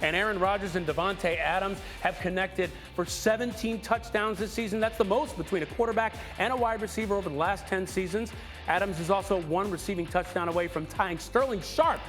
And Aaron Rodgers and Adams have connected for 17 touchdowns this season. That's the most between a quarterback and a wide receiver over the last 10 seasons. Adams is also one receiving touchdown away from tying Sterling Sharpe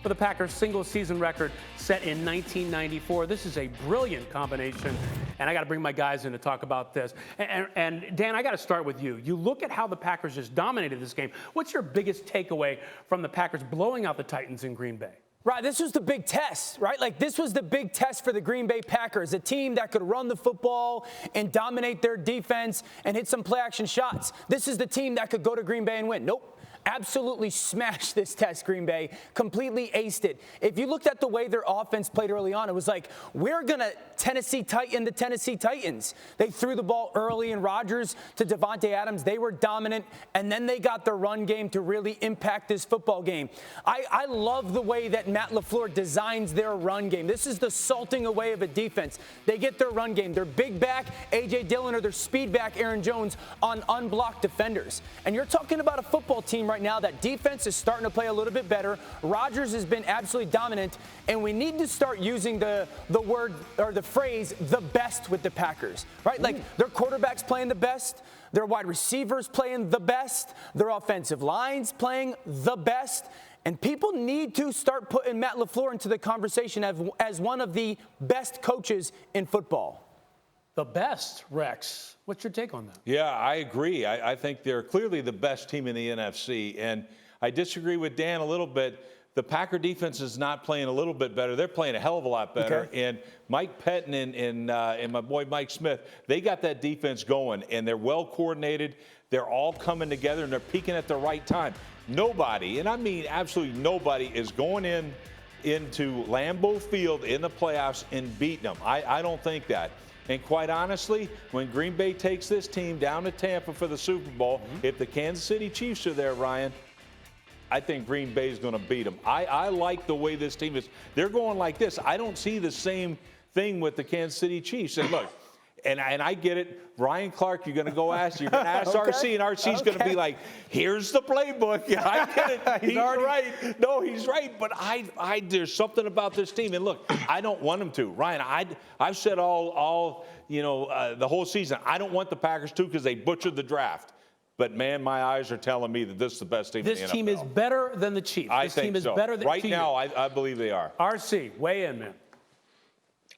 for the Packers' single-season record set in 1994. This is a brilliant combination, and I got to bring my guys in to talk about this. And Dan, I got to start with you. You look at how the Packers just dominated this game. What's your biggest takeaway from the Packers blowing out the Titans in Green Bay? Right, this was the big test, right? Like, this was the big test for the Green Bay Packers, a team that could run the football and dominate their defense and hit some play-action shots. This is the team that could go to Green Bay and win. Nope. Absolutely smashed this test, Green Bay. Completely aced it. If you looked at the way their offense played early on, it was like, we're going to Tennessee Titan the Tennessee Titans. They threw the ball early, and Rodgers to Adams. They were dominant, and then they got the run game to really impact this football game. I love the way that Matt LaFleur designs their run game. This is the salting away of a defense. They get their run game. Their big back, A.J. Dillon, or their speed back, Aaron Jones, on unblocked defenders. And you're talking about a football team right now that defense is starting to play a little bit better. Rodgers has been absolutely dominant, and we need to start using the word or the phrase "the best" with the Packers, right? Like, their quarterback's playing the best, their wide receivers playing the best, their offensive line's playing the best, and people need to start putting Matt LaFleur into the conversation as one of the best coaches in football. The best, Rex. What's your take on that? Yeah, I agree. I think they're clearly the best team in the NFC. And I disagree with Dan a little bit. The Packer defense is not playing a little bit better. They're playing a hell of a lot better. Okay. And Mike Pettin and my boy Mike Smith, they got that defense going, and they're well coordinated. They're all coming together, and they're peaking at the right time. Nobody, and I mean absolutely nobody, is going into Lambeau Field in the playoffs and beating them. I don't think that. And quite honestly, when Green Bay takes this team down to Tampa for the Super Bowl, if the Kansas City Chiefs are there, Ryan, I think Green Bay is going to beat them. I like the way this team is. They're going like this. I don't see the same thing with the Kansas City Chiefs. And look, and I get it. Ryan Clark, you're going to go ask. You're going to ask RC, and RC's going to be like, "Here's the playbook." Yeah, I get it. He's right. No, he's right. But there's something about this team. And look, I don't want them to. Ryan, I've said all the whole season, I don't want the Packers to because they butchered the draft. But, man, my eyes are telling me that this is the best team in the NFL. This team is better than the Chiefs. This team is so. Better than right now, I believe they are. RC, weigh in, man.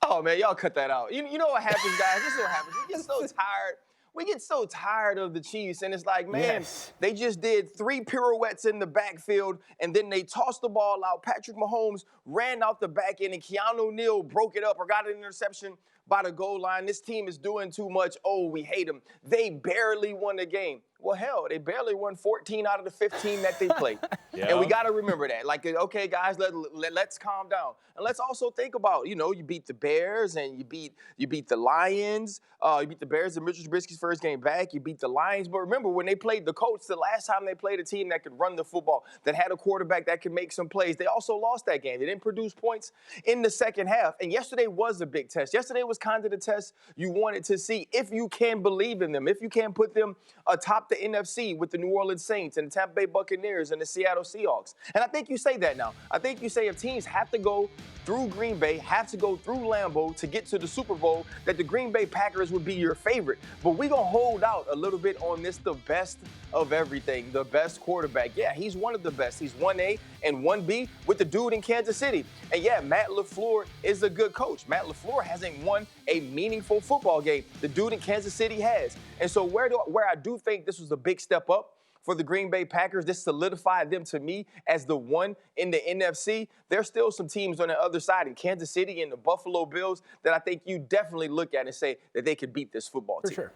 Oh, man, y'all cut that out. You know what happens, guys? This is what happens. We get so tired. We get so tired of the Chiefs, and it's like, man, They just did 3 pirouettes in the backfield, and then they tossed the ball out. Patrick Mahomes ran out the back end, and Keanu Neal broke it up or got an interception by the goal line. This team is doing too much. Oh, we hate them. They barely won the game. Well, hell, they barely won 14 out of the 15 that they played. And we got to remember that. Like, okay, guys, let's calm down. And let's also think about, you beat the Bears and you beat the Lions. You beat the Bears in Mitchell Trubisky's first game back. You beat the Lions. But remember, when they played the Colts, the last time they played a team that could run the football, that had a quarterback that could make some plays, they also lost that game. They didn't produce points in the second half. And yesterday was a big test. Yesterday was kind of the test you wanted to see if you can believe in them, if you can put them atop the NFC with the New Orleans Saints and the Tampa Bay Buccaneers and the Seattle Seahawks. And I think you say that now. I think you say if teams have to go through Green Bay, have to go through Lambeau to get to the Super Bowl, that the Green Bay Packers would be your favorite. But we're going to hold out a little bit on this, the best of everything, the best quarterback. Yeah, he's one of the best. He's 1A and 1B with the dude in Kansas City. And yeah, Matt LaFleur is a good coach. Matt LaFleur hasn't won a meaningful football game. The dude in Kansas City has. And so where I do think this was a big step up for the Green Bay Packers, this solidified them to me as the one in the NFC. There's still some teams on the other side in Kansas City and the Buffalo Bills that I think you definitely look at and say that they could beat this football team. For sure.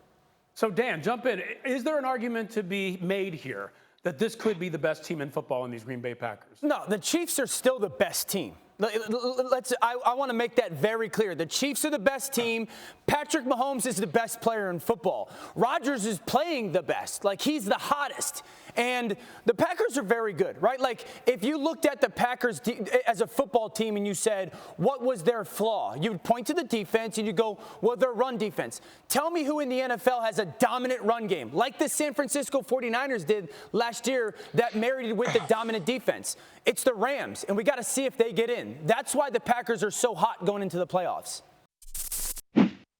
So, Dan, jump in. Is there an argument to be made here that this could be the best team in football in these Green Bay Packers? No, the Chiefs are still the best team. I want to make that very clear. The Chiefs are the best team. Patrick Mahomes is the best player in football. Rodgers is playing the best. Like, he's the hottest. And the Packers are very good, right? Like, if you looked at the Packers as a football team and you said, what was their flaw? You would point to the defense and you go, well, their run defense. Tell me who in the NFL has a dominant run game, like the San Francisco 49ers did last year that married with the dominant defense. It's the Rams, and we got to see if they get in. win. That's why the Packers are so hot going into the playoffs.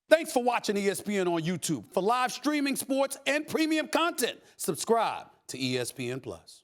Thanks for watching ESPN on YouTube. For live streaming sports and premium content, subscribe to ESPN+.